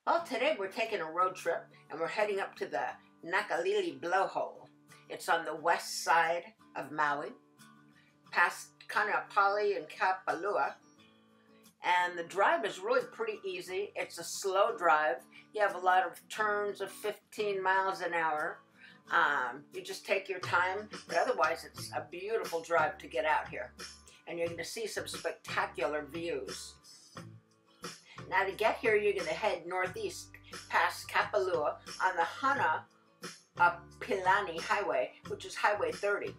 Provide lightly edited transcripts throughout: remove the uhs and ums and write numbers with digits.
Well, today we're taking a road trip and we're heading up to the Nakalele Blow Hole. It's on the west side of Maui, past Kanapali and Kapalua. And the drive is really pretty easy. It's a slow drive. You have a lot of turns of 15 miles an hour. You just take your time, but otherwise it's a beautiful drive to get out here. And you're going to see some spectacular views. Now to get here, you're going to head northeast past Kapalua on the Hana Pilani Highway, which is Highway 30.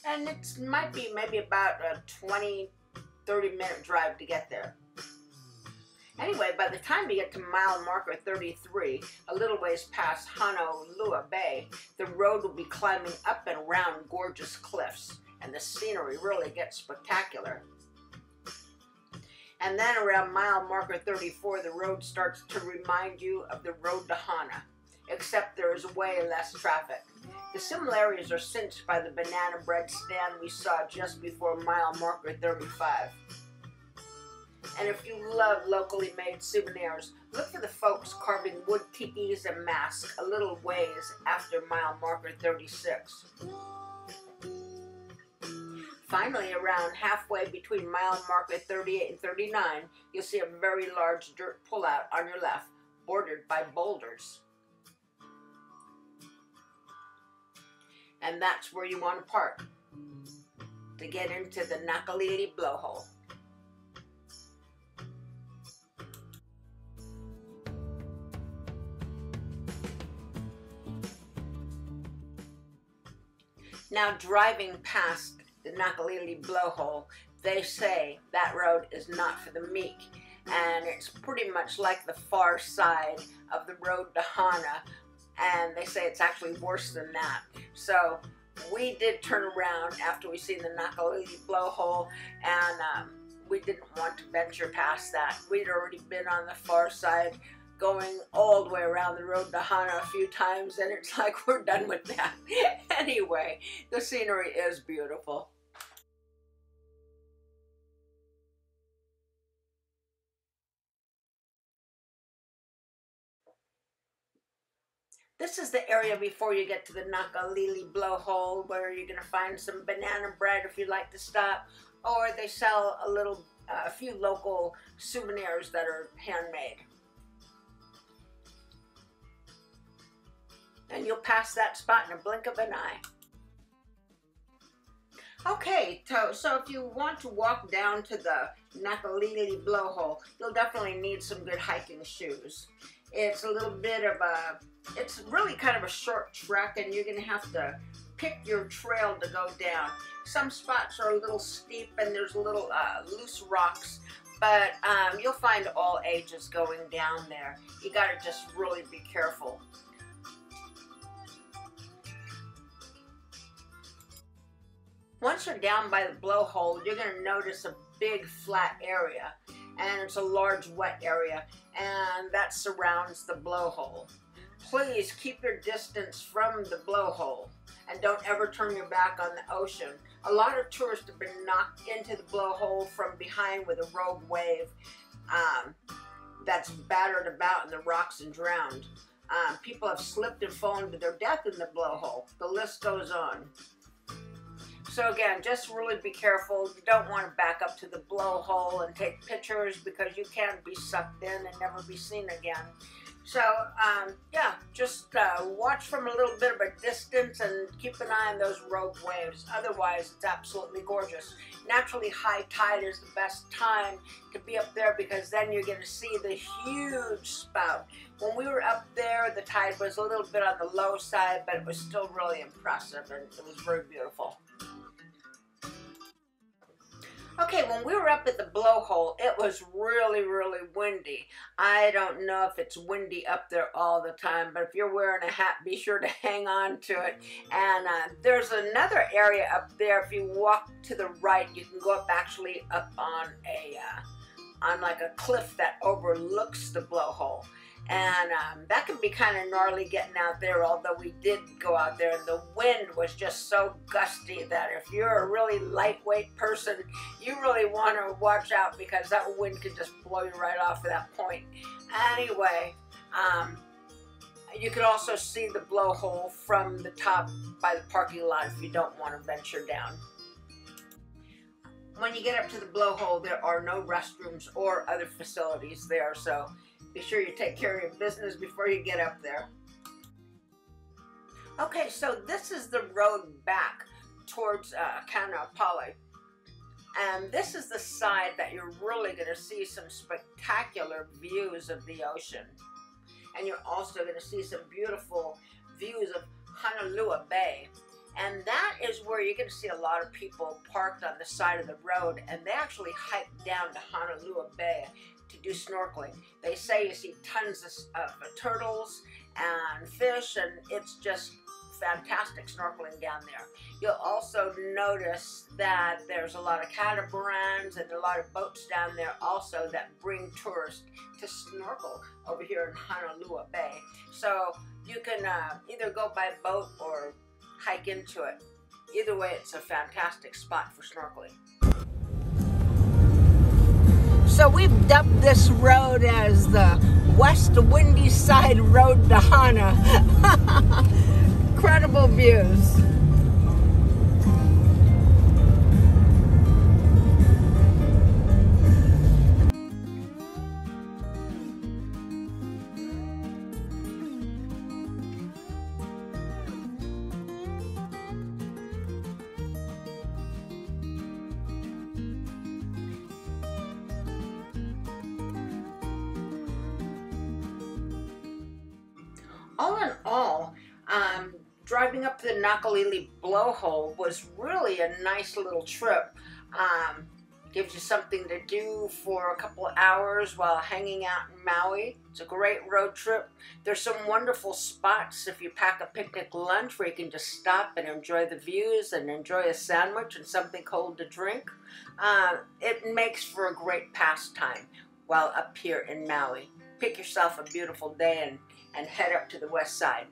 And it might be maybe about a 20-30 minute drive to get there. Anyway, by the time you get to mile marker 33, a little ways past Honolua Bay, the road will be climbing up and around gorgeous cliffs, and the scenery really gets spectacular. And then around mile marker 34, the road starts to remind you of the road to Hana, except there is way less traffic. The similarities are cinched by the banana bread stand we saw just before mile marker 35. And if you love locally made souvenirs, look for the folks carving wood tikis and masks a little ways after mile marker 36. Finally, around halfway between mile marker 38 and 39, you'll see a very large dirt pullout on your left, bordered by boulders. And that's where you want to park to get into the Nakalele Blow Hole. Now, driving past the Nakalele Blow Hole, they say that road is not for the meek, and it's pretty much like the far side of the road to Hana, and they say it's actually worse than that. So we did turn around after we seen the Nakalele Blow Hole, and we didn't want to venture past that. We'd already been on the far side, going all the way around the road to Hana a few times, and it's like we're done with that. Anyway, the scenery is beautiful. This is the area before you get to the Nakalele Blow Hole, where you're going to find some banana bread if you'd like to stop, or they sell a few local souvenirs that are handmade. And you'll pass that spot in a blink of an eye. Okay, so if you want to walk down to the Nakalele Blow Hole, you'll definitely need some good hiking shoes. It's a little bit of it's really kind of a short trek, and you're going to have to pick your trail to go down. Some spots are a little steep and there's little loose rocks, but you'll find all ages going down there. You got to just really be careful. Once you're down by the blowhole, you're going to notice a big flat area, and it's a large wet area, and that surrounds the blowhole. Please keep your distance from the blowhole, and don't ever turn your back on the ocean. A lot of tourists have been knocked into the blowhole from behind with a rogue wave that's battered about in the rocks and drowned. People have slipped and fallen to their death in the blowhole. The list goes on. So again, just really be careful. You don't want to back up to the blowhole and take pictures, because you can be sucked in and never be seen again. So yeah, just watch from a little bit of a distance and keep an eye on those rogue waves. Otherwise, it's absolutely gorgeous. Naturally, high tide is the best time to be up there, because then you're going to see the huge spout. When we were up there, the tide was a little bit on the low side, but it was still really impressive, and it was very beautiful. Okay, when we were up at the blowhole, it was really, really windy. I don't know if it's windy up there all the time, but if you're wearing a hat, be sure to hang on to it. And there's another area up there. If you walk to the right, you can go up actually up on a on like a cliff that overlooks the blowhole. And that can be kind of gnarly getting out there, although we did go out there and the wind was just so gusty that if you're a really lightweight person, you really want to watch out because that wind can just blow you right off at that point. Anyway, you can also see the blowhole from the top by the parking lot if you don't want to venture down. When you get up to the blowhole, there are no restrooms or other facilities there, so be sure you take care of your business before you get up there. Okay, so this is the road back towards Honolua. And this is the side that you're really going to see some spectacular views of the ocean. And you're also going to see some beautiful views of Honolua Bay. And that is where you're going to see a lot of people parked on the side of the road, and they actually hike down to Honolua Bay to do snorkeling. They say you see tons of turtles and fish, and it's just fantastic snorkeling down there. You'll also notice that there's a lot of catamarans and a lot of boats down there also that bring tourists to snorkel over here in Honolua Bay. So you can either go by boat or hike into it. Either way, it's a fantastic spot for snorkeling. So we've dubbed this road as the West Windy Side Road to Hana. Incredible views. All in all, driving up to the Nakalele Blow Hole was really a nice little trip. Gives you something to do for a couple of hours while hanging out in Maui. It's a great road trip. There's some wonderful spots if you pack a picnic lunch where you can just stop and enjoy the views and enjoy a sandwich and something cold to drink. It makes for a great pastime while up here in Maui. Pick yourself a beautiful day and head up to the west side.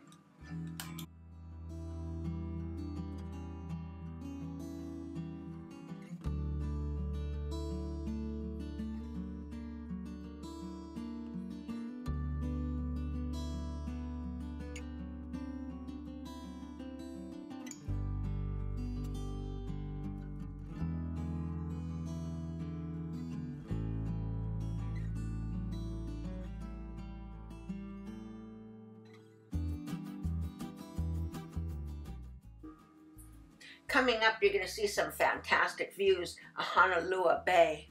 Coming up, you're going to see some fantastic views of Honolua Bay.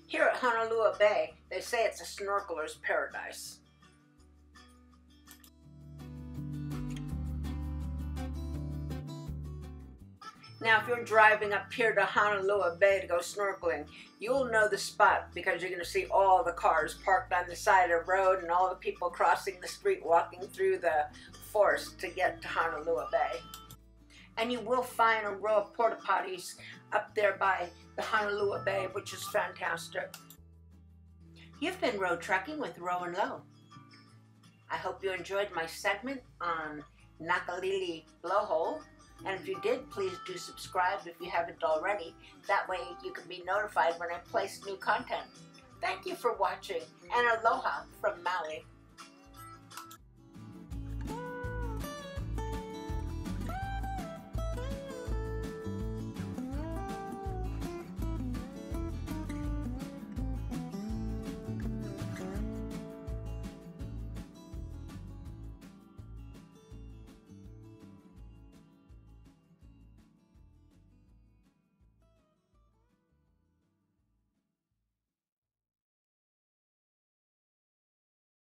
Here at Honolua Bay, they say it's a snorkeler's paradise. Now, if you're driving up here to Honolua Bay to go snorkeling, you'll know the spot because you're going to see all the cars parked on the side of the road and all the people crossing the street walking through the forest to get to Honolua Bay. And you will find a row of porta potties up there by the Honolua Bay, which is fantastic. You've been road trekking with Ro and Lo. I hope you enjoyed my segment on Nakalele Blow Hole. And if you did, please do subscribe if you haven't already. That way you can be notified when I place new content. Thank you for watching, and aloha from Maui.